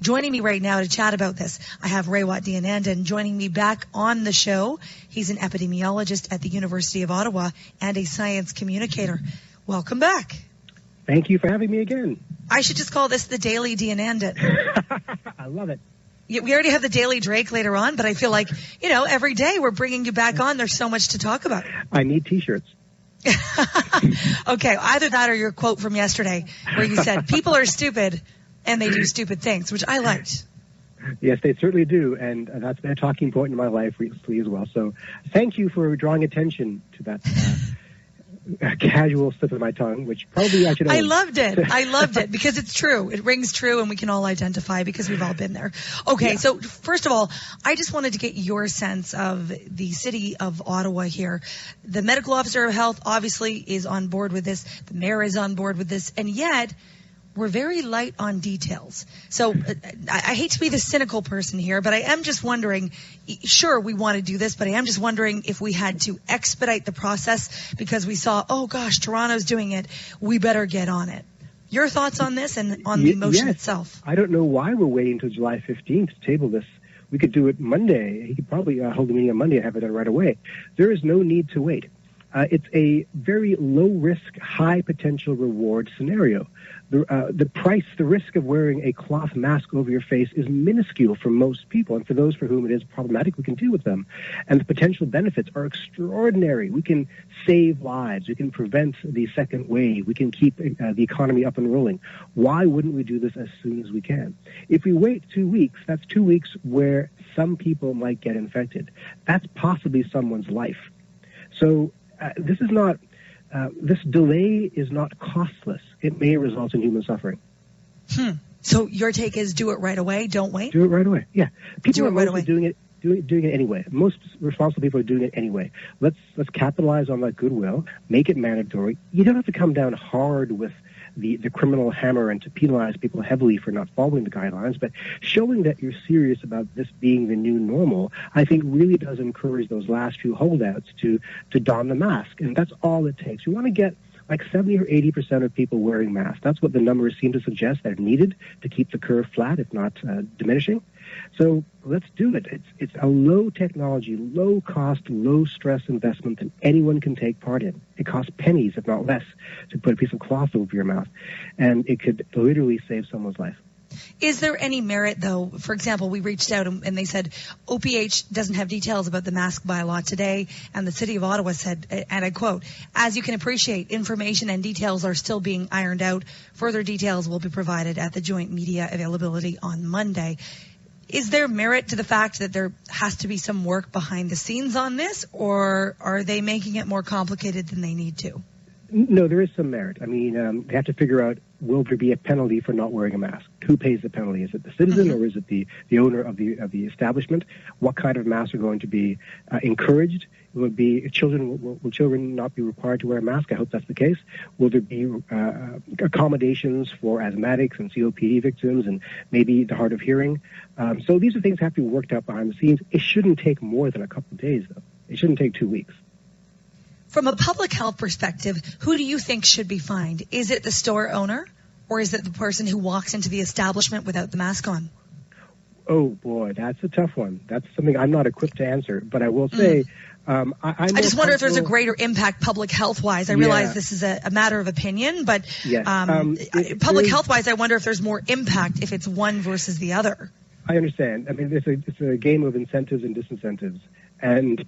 Joining me right now to chat about this, I have Raywat Deonandan joining me back on the show. He's an epidemiologist at the University of Ottawa and a science communicator. Welcome back. Thank you for having me again. I should just call this the Daily Deonandan. I love it. We already have the Daily Drake later on, but I feel like, every day we're bringing you back on. There's so much to talk about. I need T-shirts. Okay, either that or your quote from yesterday where you said, people are stupid and they do stupid things, which I liked. Yes, they certainly do, and that's been a talking point in my life recently as well. So thank you for drawing attention to that casual slip of my tongue, which probably I should own. I loved it because it's true. It rings true and we can all identify because we've all been there. Okay, yeah. So first of all, I just wanted to get your sense of the city of Ottawa here. The medical officer of health obviously is on board with this. The mayor is on board with this. And yet, we're very light on details. So I hate to be the cynical person here, but I am just wondering, sure, we want to do this, but I am just wondering if we had to expedite the process because we saw, oh gosh, Toronto's doing it, we better get on it. Your thoughts on this and on the motion itself? I don't know why we're waiting until July 15th to table this. We could do it Monday. He could probably hold a meeting on Monday and have it done right away. There is no need to wait. It's a very low-risk, high-potential reward scenario. The risk of wearing a cloth mask over your face is minuscule for most people, and for those for whom it is problematic, we can deal with them. And the potential benefits are extraordinary. We can save lives. We can prevent the second wave. We can keep the economy up and rolling. Why wouldn't we do this as soon as we can? If we wait 2 weeks, that's 2 weeks where some people might get infected. That's possibly someone's life. So this delay is not costless. It may result in human suffering. So your take is do it right away, don't wait? Do it right away, yeah. People do it right away. Doing it anyway. Most responsible people are doing it anyway. Let's capitalize on that goodwill, make it mandatory. You don't have to come down hard with the criminal hammer and to penalize people heavily for not following the guidelines, but showing that you're serious about this being the new normal, I think really does encourage those last few holdouts to don the mask. And that's all it takes. We want to get like 70 or 80% of people wearing masks. That's what the numbers seem to suggest that are needed to keep the curve flat, if not diminishing. So let's do it. It's a low technology, low cost, low stress investment that anyone can take part in. It costs pennies, if not less, to put a piece of cloth over your mouth. And it could literally save someone's life. Is there any merit, though? For example, we reached out and they said OPH doesn't have details about the mask bylaw today, and the City of Ottawa said, and I quote, "As you can appreciate, information and details are still being ironed out. Further details will be provided at the joint media availability on Monday." Is there merit to the fact that there has to be some work behind the scenes on this, or are they making it more complicated than they need to? No, there is some merit. I mean, they have to figure out, will there be a penalty for not wearing a mask? Who pays the penalty? Is it the citizen or is it the owner of the establishment? What kind of masks are going to be encouraged? Will it be will children not be required to wear a mask? I hope that's the case. Will there be accommodations for asthmatics and COPD victims and maybe the hard of hearing? So these are things that have to be worked out behind the scenes. It shouldn't take more than a couple of days, though. It shouldn't take 2 weeks. From a public health perspective, who do you think should be fined? Is it the store owner, or is it the person who walks into the establishment without the mask on? Oh, boy, that's a tough one. That's something I'm not equipped to answer. But I will say, I just wonder if there's a greater impact public health-wise. I realize this is a matter of opinion, but public health-wise, I wonder if there's more impact if it's one versus the other. I understand. I mean, it's a game of incentives and disincentives. And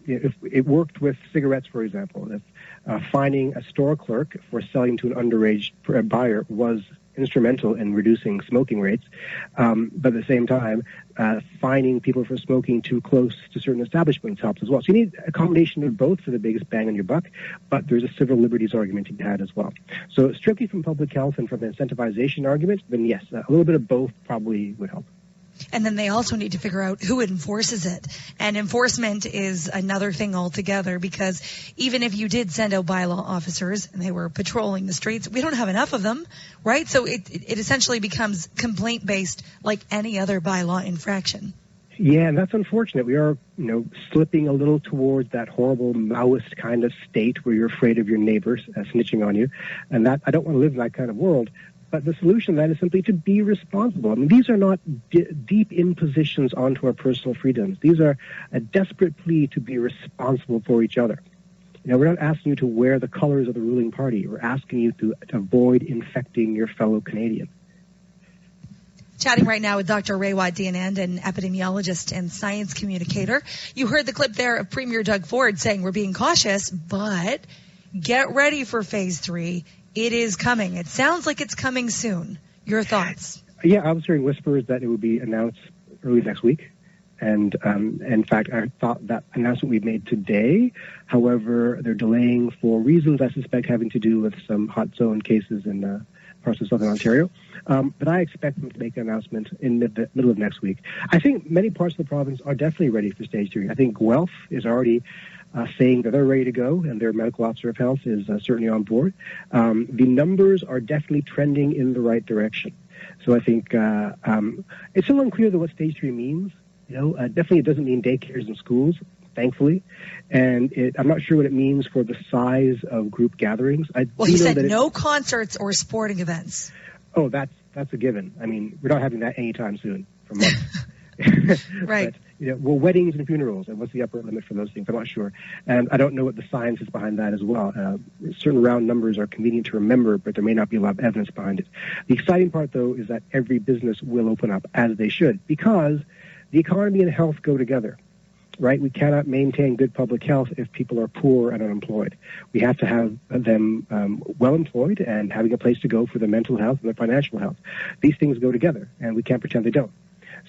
if it worked with cigarettes, for example, if finding a store clerk for selling to an underage buyer was instrumental in reducing smoking rates, but at the same time, fining people for smoking too close to certain establishments helps as well. So you need a combination of both for the biggest bang on your buck, but there's a civil liberties argument to be had as well. So strictly from public health and from an incentivization argument, then yes, a little bit of both probably would help. And then they also need to figure out who enforces it. And enforcement is another thing altogether, because even if you did send out bylaw officers and they were patrolling the streets, we don't have enough of them, right? So it essentially becomes complaint-based like any other bylaw infraction. Yeah, and that's unfortunate. We are, slipping a little towards that horrible Maoist kind of state where you're afraid of your neighbors snitching on you. And that I don't want to live in that kind of world. But the solution to that is simply to be responsible. I mean, these are not deep impositions onto our personal freedoms. These are a desperate plea to be responsible for each other. You know, we're not asking you to wear the colors of the ruling party. We're asking you to avoid infecting your fellow Canadian. Chatting right now with Dr. Raywat Deonandan, epidemiologist and science communicator. You heard the clip there of Premier Doug Ford saying we're being cautious, but get ready for phase 3. It is coming. It sounds like it's coming soon. Your thoughts? Yeah, I was hearing whispers that it would be announced early next week. And in fact, I thought that announcement we made today. However, they're delaying for reasons I suspect having to do with some hot zone cases in parts of southern Ontario. But I expect them to make an announcement in the middle of next week. I think many parts of the province are definitely ready for stage 3. I think Guelph is already saying that they're ready to go, and their medical officer of health is certainly on board. The numbers are definitely trending in the right direction. So I think it's still unclear what stage 3 means. You know, definitely it doesn't mean daycares and schools, thankfully. And I'm not sure what it means for the size of group gatherings. Well, he said no concerts or sporting events. Oh, that's a given. I mean, we're not having that anytime soon for months. Right. But, you know, well, weddings and funerals, and what's the upper limit for those things? I'm not sure. And I don't know what the science is behind that as well. Certain round numbers are convenient to remember, but there may not be a lot of evidence behind it. The exciting part, though, is that every business will open up, as they should, because the economy and health go together, right? We cannot maintain good public health if people are poor and unemployed. We have to have them well employed and having a place to go for their mental health and their financial health. These things go together, and we can't pretend they don't.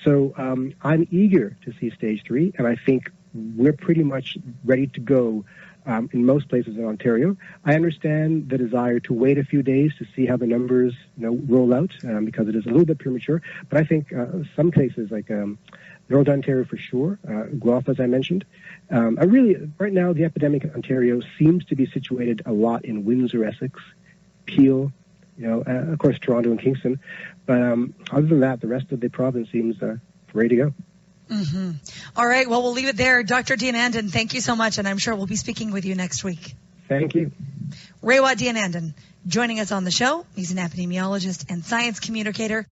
So I'm eager to see stage 3, and I think we're pretty much ready to go in most places in Ontario. I understand the desire to wait a few days to see how the numbers, roll out because it is a little bit premature. But I think some cases like Northern Ontario for sure, Guelph, as I mentioned. Right now, the epidemic in Ontario seems to be situated a lot in Windsor, Essex, Peel, of course, Toronto and Kingston. But other than that, the rest of the province seems ready to go. Mm-hmm. All right. Well, we'll leave it there. Dr. Deonandan, thank you so much, and I'm sure we'll be speaking with you next week. Thank you. Raywat Deonandan joining us on the show. He's an epidemiologist and science communicator.